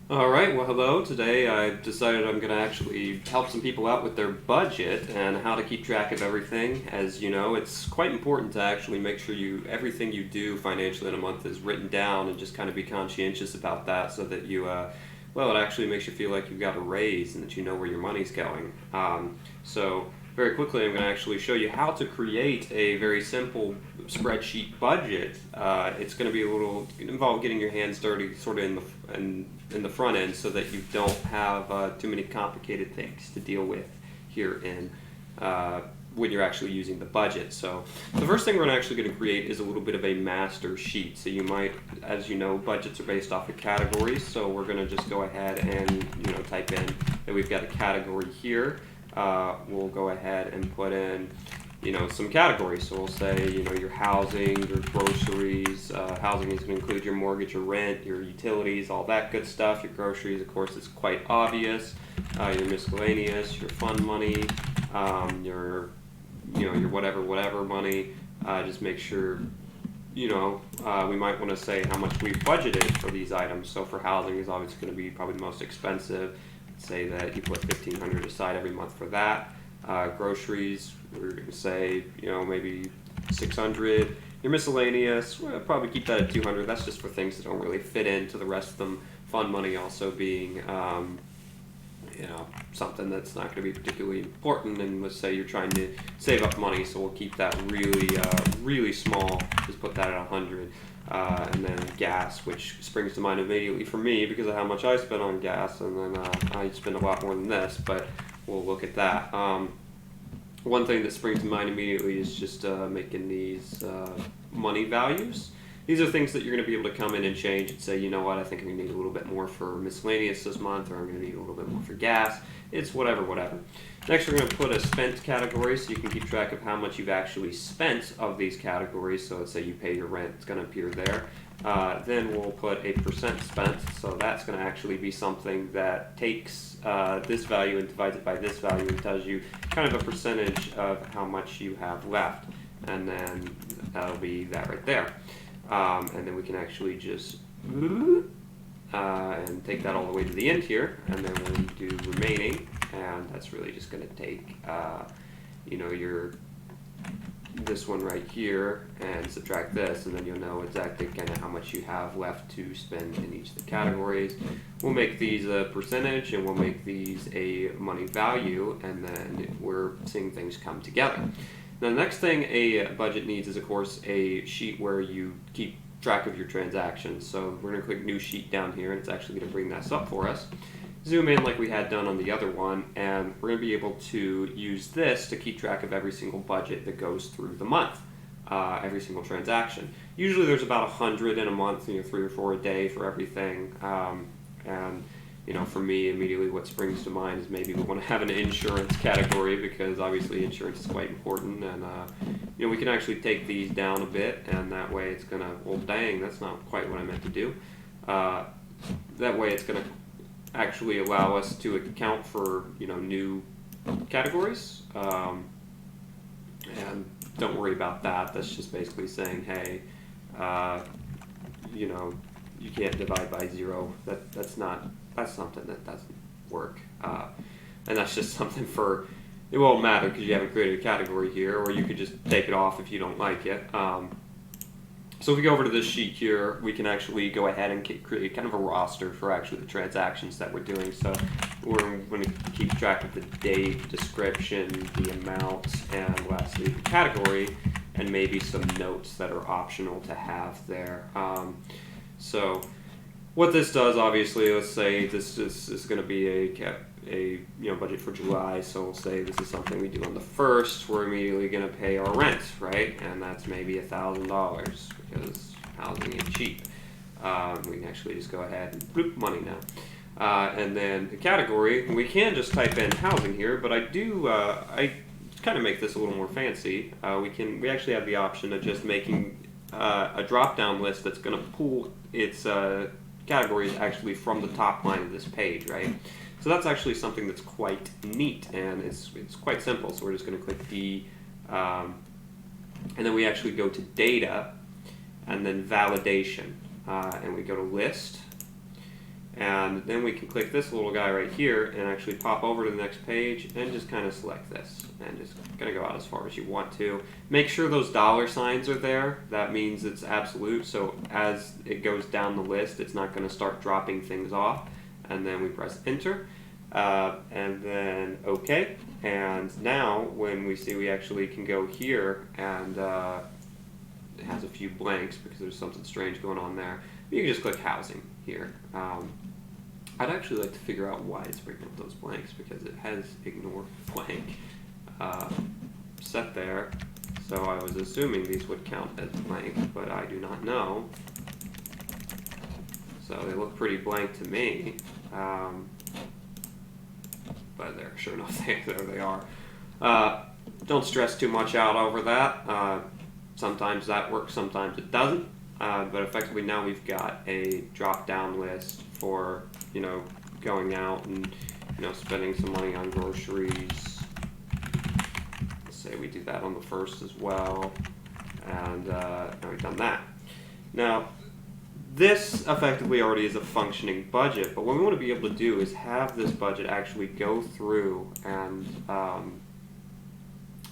All right, well, hello. Today I decided I'm going to actually help some people out with their budget and how to keep track of everything. As you know, it's quite important to actually make sure everything you do financially in a month is written down and just kind of be conscientious about that so that it actually makes you feel like you've got a raise and that you know where your money's going. So very quickly, I'm going to actually show you how to create a very simple spreadsheet budget. It's going to be involve getting your hands dirty, sort of in the front end, so that you don't have too many complicated things to deal with here in when you're actually using the budget. So the first thing we're actually going to create is a little bit of a master sheet. So you might, as you know, budgets are based off of categories. So we're going to just go ahead and type in that we've got a category here. We'll go ahead and put in some categories. So we'll say your housing, your groceries. Housing is going to include your mortgage, your rent, your utilities, all that good stuff. Your groceries, of course, is quite obvious. Your miscellaneous, your fund money, your whatever money. Just make sure we might want to say how much we've budgeted for these items. So for housing is obviously going to be probably the most expensive. Say that you put $1,500 aside every month for that. Groceries, we're going to say maybe 600. Your miscellaneous, we'll probably keep that at 200. That's just for things that don't really fit into the rest of them. Fund money also being something that's not going to be particularly important, and let's say you're trying to save up money, so we'll keep that really small. Just put that at 100. And then gas, which springs to mind immediately for me because of how much I spend on gas, and then I spend a lot more than this, but we'll look at that. One thing that springs to mind immediately is just making these money values. These are things that you're going to be able to come in and change and say, you know what, I think I'm going to need a little bit more for miscellaneous this month, or I'm going to need a little bit more for gas. It's whatever. Next, we're going to put a spent category so you can keep track of how much you've actually spent of these categories. So let's say you pay your rent, it's going to appear there. Then we'll put a percent spent, so that's going to actually be something that takes this value and divides it by this value and tells you kind of a percentage of how much you have left. And then that'll be that right there. And then we can actually just and take that all the way to the end here, and then we'll do remaining, and that's really just going to take your this one right here and subtract this, and then you'll know exactly kind of how much you have left to spend in each of the categories. We'll make these a percentage, and we'll make these a money value, and then we're seeing things come together. Now, the next thing a budget needs is, of course, a sheet where you keep track of your transactions. So we're going to click New Sheet down here, and it's actually going to bring this up for us. Zoom in like we had done on the other one, and we're going to be able to use this to keep track of every single budget that goes through the month, every single transaction. Usually there's about 100 in a month, 3 or 4 a day for everything. And for me, immediately what springs to mind is maybe we want to have an insurance category, because obviously insurance is quite important, and we can actually take these down a bit, and that way it's going to, well, dang, that's not quite what I meant to do. That way it's going to actually allow us to account for new categories, and don't worry about that. That's just basically saying, hey, you can't divide by 0. That's something that doesn't work, and that's just something for, it won't matter because you haven't created a category here, or you could just take it off if you don't like it. So if we go over to this sheet here, we can actually go ahead and create kind of a roster for actually the transactions that we're doing. So we're going to keep track of the date, description, the amount, and lastly the category, and maybe some notes that are optional to have there. So what this does, obviously, let's say this is going to be a budget for July, so we'll say this is something we do on the 1st. We're immediately going to pay our rent, right? And that's maybe $1,000 because housing ain't cheap. We can actually just go ahead and bloop money now. And then the category, we can just type in housing here, but I kind of make this a little more fancy. We actually have the option of just making a drop-down list that's going to pull its categories actually from the top line of this page, right? So that's actually something that's quite neat, and it's quite simple. So we're just going to click D, and then we actually go to Data, and then Validation, and we go to List, And then we can click this little guy right here and actually pop over to the next page and just kind of select this and just gonna go out as far as you want to. Make sure those dollar signs are there. That means it's absolute, so as it goes down the list it's not going to start dropping things off. And then we press enter and then OK, and now when we see, we actually can go here and it has a few blanks because there's something strange going on there. You can just click housing here. I'd actually like to figure out why it's bringing up those blanks, because it has ignore blank set there. So I was assuming these would count as blank, but I do not know. So they look pretty blank to me. But there, sure enough, there they are. Don't stress too much out over that. Sometimes that works, sometimes it doesn't. But effectively now we've got a drop-down list for, going out and, spending some money on groceries. Let's say we do that on the first as well. And now we've done that. Now, this effectively already is a functioning budget, but what we want to be able to do is have this budget actually go through and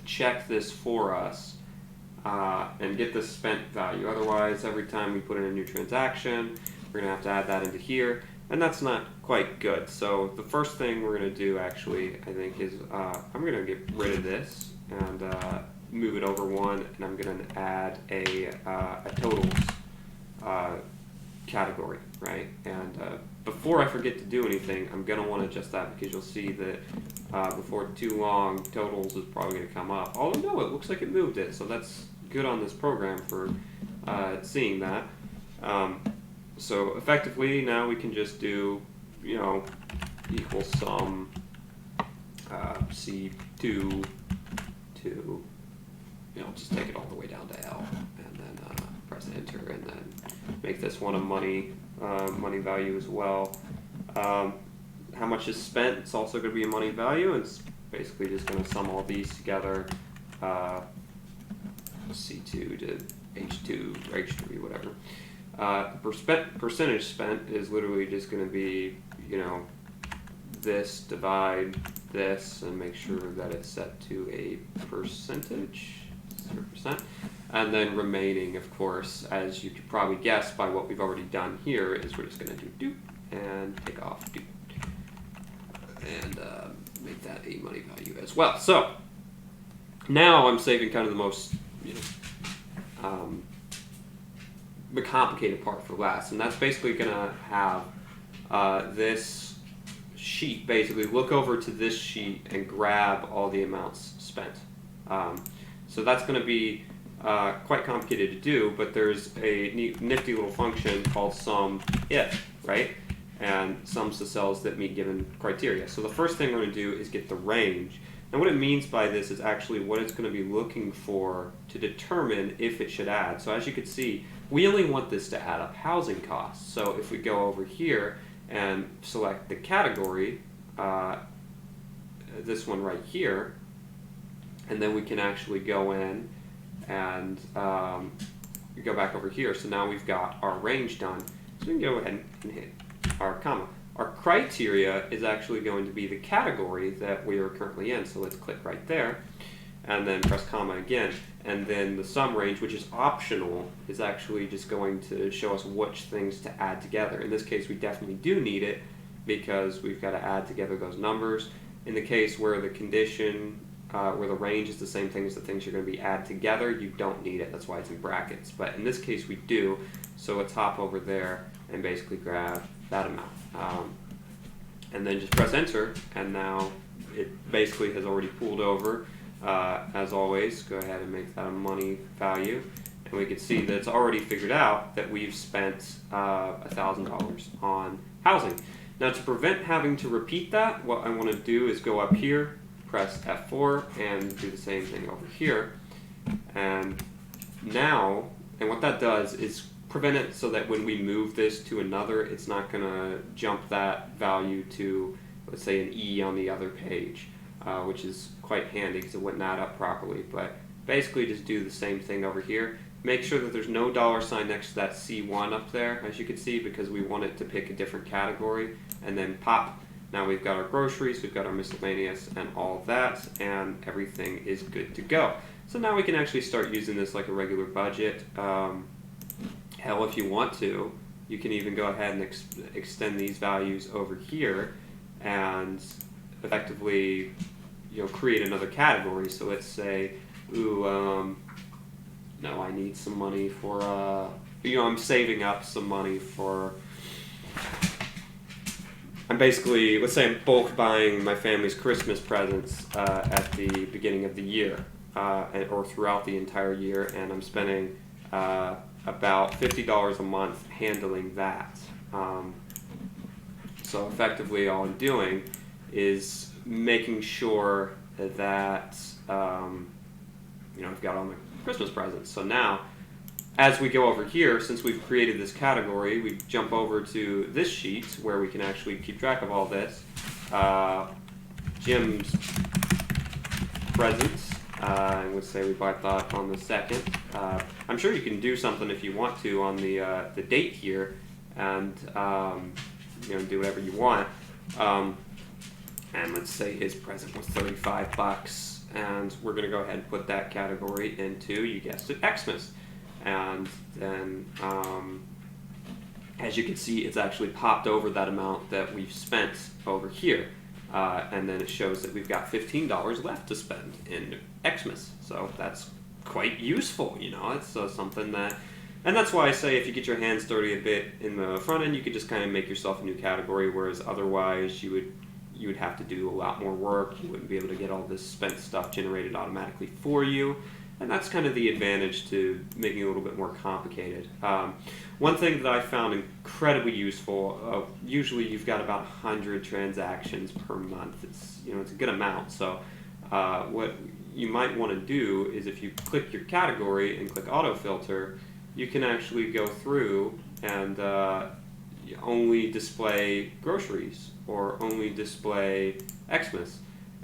check this for us and get the spent value. Otherwise, every time we put in a new transaction, we're going to have to add that into here, and that's not quite good. So the first thing we're going to do actually, I think, is I'm going to get rid of this and move it over one, and I'm going to add a totals category, right? And before I forget to do anything, I'm going to want to adjust that, because you'll see that before too long, totals is probably going to come up. Although no, it looks like it moved it, so that's good on this program for seeing that. So effectively now we can just do, equal sum C2 to, just take it all the way down to L, and then press enter, and then make this one a money value as well. How much is spent? It's also going to be a money value, and it's basically just going to sum all these together. C2 to H2 or H3, whatever. Percentage spent is literally just going to be, this divide this and make sure that it's set to a percentage, 0%. And then remaining, of course, as you could probably guess by what we've already done here, is we're just going to do doop and take off doop and make that a money value as well. So now I'm saving kind of the most, the complicated part for last, and that's basically going to have this sheet basically look over to this sheet and grab all the amounts spent. So that's going to be quite complicated to do, but there's a nifty little function called sum if, right? And sums the cells that meet given criteria. So the first thing we're going to do is get the range. And what it means by this is actually what it's going to be looking for to determine if it should add. So as you can see, we only want this to add up housing costs. So if we go over here and select the category, this one right here, and then we can actually go in and go back over here. So now we've got our range done. So we can go ahead and hit our comma. Our criteria is actually going to be the category that we are currently in. So let's click right there and then press comma again. And then the sum range, which is optional, is actually just going to show us which things to add together. In this case, we definitely do need it because we've got to add together those numbers. In the case where the condition, where the range is the same thing as the things you're going to be add together, you don't need it. That's why it's in brackets. But in this case, we do. So let's hop over there and basically grab that amount. And then just press enter, and now it basically has already pulled over. As always, go ahead and make that a money value, and we can see that it's already figured out that we've spent $1,000 on housing. Now, to prevent having to repeat that, what I want to do is go up here, press F4, and do the same thing over here. And now, and what that does is prevent it so that when we move this to another, it's not going to jump that value to, let's say, an E on the other page, which is quite handy because it wouldn't add up properly. But basically just do the same thing over here. make sure that there's no dollar sign next to that C1 up there, as you can see, because we want it to pick a different category, and then pop. Now we've got our groceries, we've got our miscellaneous, and all that, and everything is good to go. So now we can actually start using this like a regular budget. Hell, if you want to, you can even go ahead and extend these values over here and effectively, create another category. So let's say, no, I need some money for, I'm saving up some money for, let's say I'm bulk buying my family's Christmas presents at the beginning of the year, or throughout the entire year, and I'm spending about $50 a month handling that. So effectively all I'm doing is making sure that I've got all my Christmas presents. So now, as we go over here, since we've created this category, we jump over to this sheet where we can actually keep track of all this. Jim's presents, I would say we bought that on the 2nd. I'm sure you can do something if you want to on the date here, and do whatever you want. And let's say his present was $35, and we're going to go ahead and put that category into, you guessed it, Xmas. And then, as you can see, it's actually popped over that amount that we've spent over here. And then it shows that we've got $15 left to spend in Xmas. So that's quite useful, It's something that, and that's why I say if you get your hands dirty a bit in the front end, you could just kind of make yourself a new category, whereas otherwise you would have to do a lot more work. You wouldn't be able to get all this spent stuff generated automatically for you. And that's kind of the advantage to making it a little bit more complicated. One thing that I found incredibly useful, usually you've got about 100 transactions per month. It's a good amount. So what you might want to do is if you click your category and click autofilter, you can actually go through and only display groceries or only display Xmas.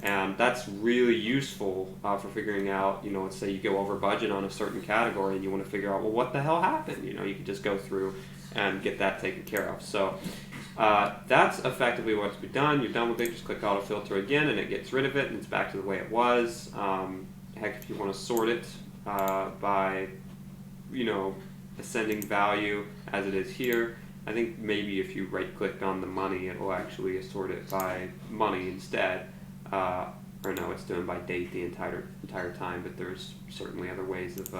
And that's really useful for figuring out, let's say you go over budget on a certain category and you want to figure out, well, what the hell happened? You can just go through and get that taken care of. So that's effectively what's been done. You're done with it, just click auto filter again and it gets rid of it and it's back to the way it was. Heck, if you want to sort it by, ascending value as it is here, I think maybe if you right click on the money, it will actually sort it by money instead. Or no, it's doing by date the entire time, but there's certainly other ways of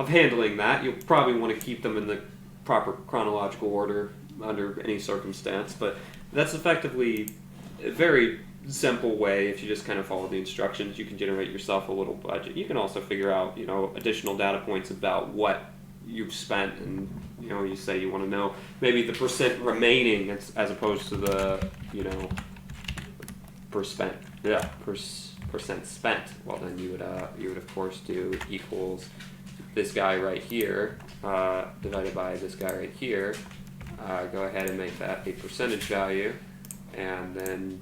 handling that. You'll probably want to keep them in the proper chronological order under any circumstance, but that's effectively a very simple way. If you just kind of follow the instructions, you can generate yourself a little budget. You can also figure out, additional data points about what you've spent, and you say you want to know maybe the percent remaining as opposed to the percent spent. Well, then you would of course do equals this guy right here divided by this guy right here. Go ahead and make that a percentage value, and then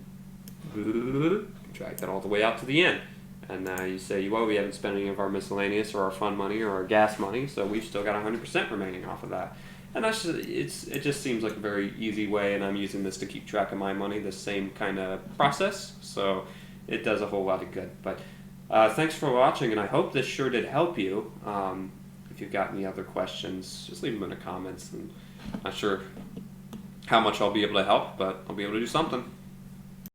drag that all the way out to the end. And now you say, well, we haven't spent any of our miscellaneous or our fund money or our gas money, so we've still got 100% remaining off of that. And that's it just seems like a very easy way, and I'm using this to keep track of my money, the same kind of process, so it does a whole lot of good. But thanks for watching, and I hope this sure did help you. If you've got any other questions, just leave them in the comments. And I'm not sure how much I'll be able to help, but I'll be able to do something.